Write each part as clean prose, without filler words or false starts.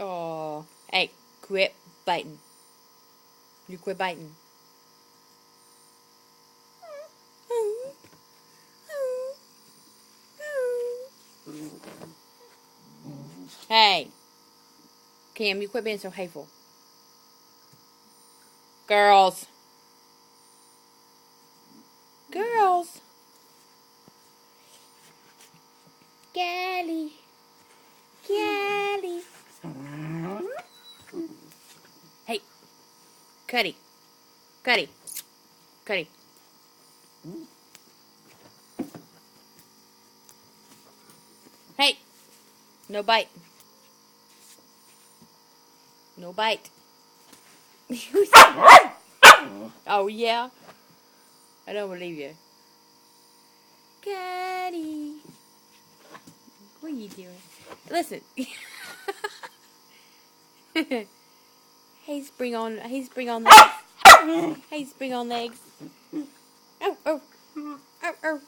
Oh, hey, quit biting. You quit biting. Hey, Cam, you quit being so hateful. Girls. Girls. Gally. Gally. Hey, Cuddy. Cuddy. Cuddy. Hey, no bite. No bite. Oh, yeah? I don't believe you. Cuddy. What are you doing? Listen. Hey, spring on legs. Hey, spring on legs. Oh, oh. Oh, oh.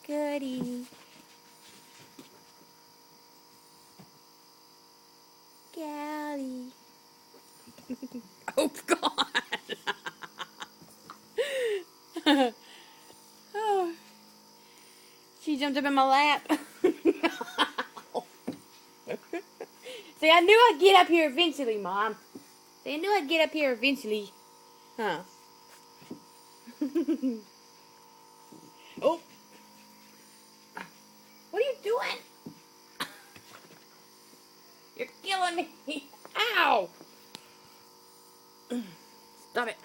Goody. Gally. Oh, God. Oh. She jumped up in my lap. See, I knew I'd get up here eventually, Mom. See, I knew I'd get up here eventually. Huh. Oh. What are you doing? You're killing me. Ow. Stop it.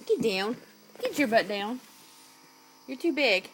Get down. Get your butt down. You're too big.